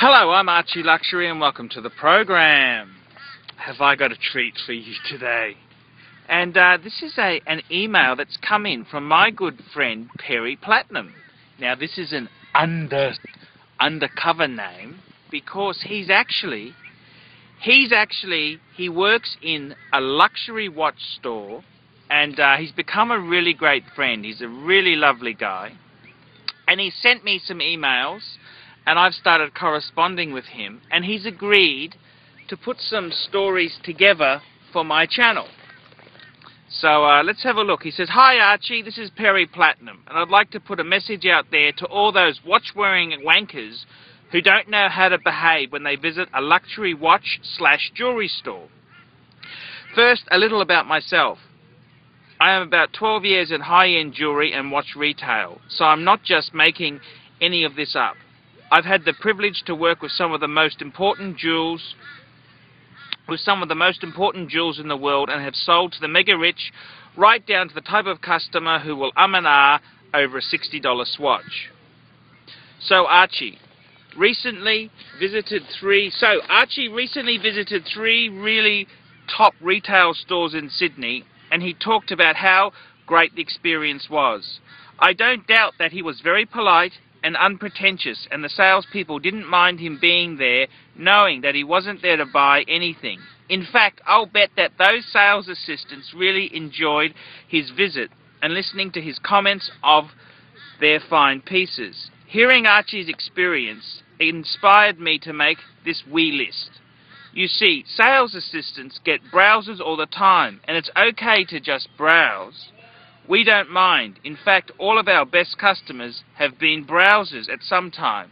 Hello, I'm Archie Luxury and welcome to the program. Have I got a treat for you today? And this is an email that's come in from my good friend Perry Platinum. Now this is an undercover name because he works in a luxury watch store, and he's become a really great friend. He's a really lovely guy, and he sent me some emails, and I've started corresponding with him, and he's agreed to put some stories together for my channel. So let's have a look. He says, "Hi Archie, this is Perry Platinum, and I'd like to put a message out there to all those watch-wearing wankers who don't know how to behave when they visit a luxury watch/jewelry store. First, a little about myself. I am about 12 years in high-end jewelry and watch retail, so I'm not just making any of this up. I've had the privilege to work with some of the most important jewels in the world, and have sold to the mega rich right down to the type of customer who will and ah over a $60 swatch. So Archie recently visited three really top retail stores in Sydney, and he talked about how great the experience was. I don't doubt that he was very polite and unpretentious, and the salespeople didn't mind him being there, knowing that he wasn't there to buy anything. In fact, I'll bet that those sales assistants really enjoyed his visit and listening to his comments of their fine pieces. Hearing Archie's experience inspired me to make this wee list. You see, sales assistants get browsers all the time, and it's okay to just browse. We don't mind. In fact, all of our best customers have been browsers at some time.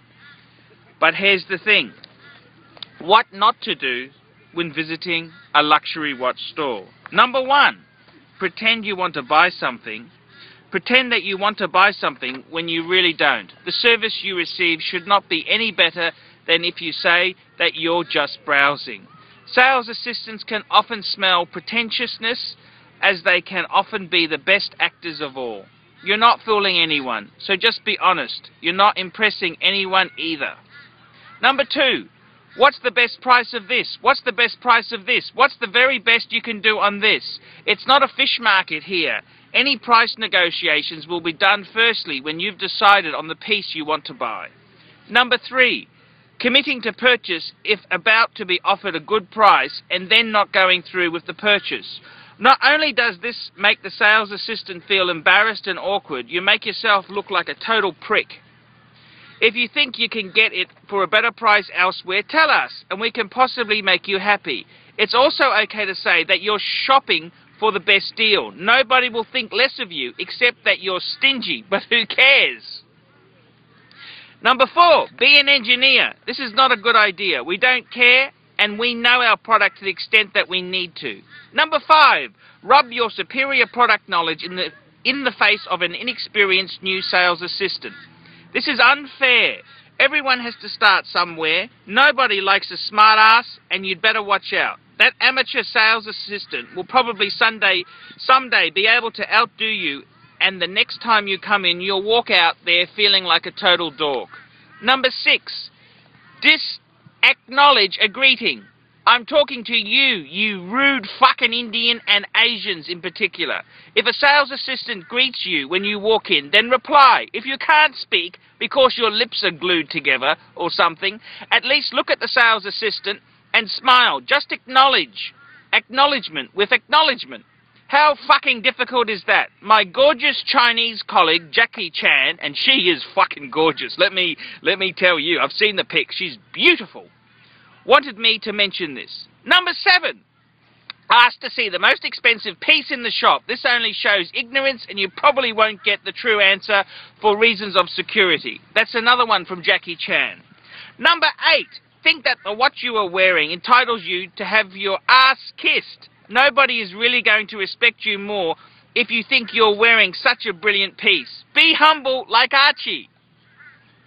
But here's the thing. What not to do when visiting a luxury watch store? Number one, pretend you want to buy something. Pretend that you want to buy something when you really don't. The service you receive should not be any better than if you say that you're just browsing. Sales assistants can often smell pretentiousness, as they can often be the best actors of all. You're not fooling anyone, so just be honest. You're not impressing anyone either. Number two, what's the best price of this? What's the best price of this? What's the very best you can do on this? It's not a fish market here. Any price negotiations will be done firstly when you've decided on the piece you want to buy. Number three, committing to purchase if about to be offered a good price and then not going through with the purchase. Not only does this make the sales assistant feel embarrassed and awkward, you make yourself look like a total prick. If you think you can get it for a better price elsewhere, tell us, and we can possibly make you happy. It's also okay to say that you're shopping for the best deal. Nobody will think less of you, except that you're stingy, but who cares? Number four, be an engineer. This is not a good idea. We don't care, and we know our product to the extent that we need to. Number five, rub your superior product knowledge in the face of an inexperienced new sales assistant. This is unfair. Everyone has to start somewhere. Nobody likes a smart ass, and you'd better watch out. That amateur sales assistant will probably someday be able to outdo you, and the next time you come in, you'll walk out there feeling like a total dork. Number six, acknowledge a greeting. I'm talking to you, you rude fucking Indian and Asians in particular. If a sales assistant greets you when you walk in, then reply. If you can't speak because your lips are glued together or something, at least look at the sales assistant and smile. Just acknowledge. Acknowledgement with acknowledgement. How fucking difficult is that? My gorgeous Chinese colleague, Jackie Chan, and she is fucking gorgeous. Let me tell you, I've seen the pic. She's beautiful. Wanted me to mention this. Number seven, asked to see the most expensive piece in the shop. This only shows ignorance, and you probably won't get the true answer for reasons of security. That's another one from Jackie Chan. Number eight, think that the watch you are wearing entitles you to have your ass kissed. Nobody is really going to respect you more if you think you're wearing such a brilliant piece. Be humble like Archie.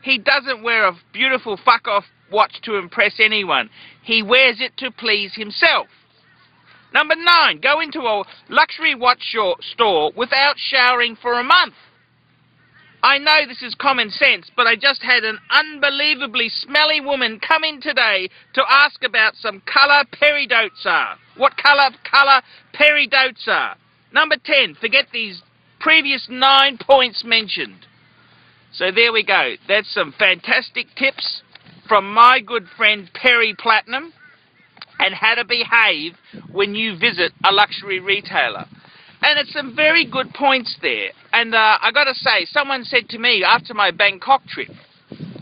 He doesn't wear a beautiful fuck-off watch to impress anyone. He wears it to please himself. Number nine, go into a luxury watch store without showering for a month. I know this is common sense, but I just had an unbelievably smelly woman come in today to ask about some colour peridotes are. What colour peridotes are. Number 10, forget these previous 9 points mentioned. So there we go. That's some fantastic tips from my good friend Perry Platinum and how to behave when you visit a luxury retailer. And it's some very good points there. And I got to say, someone said to me after my Bangkok trip,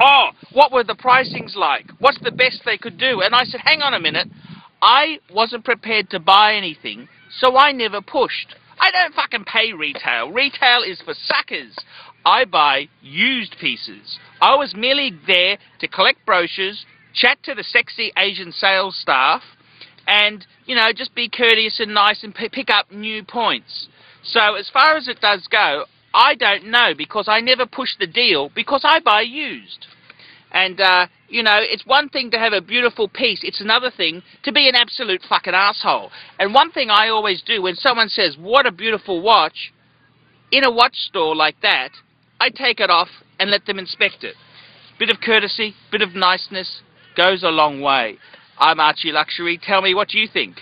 oh, what were the pricings like? What's the best they could do? And I said, hang on a minute. I wasn't prepared to buy anything, so I never pushed. I don't fucking pay retail. Retail is for suckers. I buy used pieces. I was merely there to collect brochures, chat to the sexy Asian sales staff, and, you know, just be courteous and nice and pick up new points. So as far as it does go, I don't know, because I never push the deal, because I buy used. And, you know, it's one thing to have a beautiful piece. It's another thing to be an absolute fucking asshole. And one thing I always do when someone says, what a beautiful watch, in a watch store like that, I take it off and let them inspect it. Bit of courtesy, bit of niceness goes a long way. I'm Archie Luxury. Tell me, what do you think?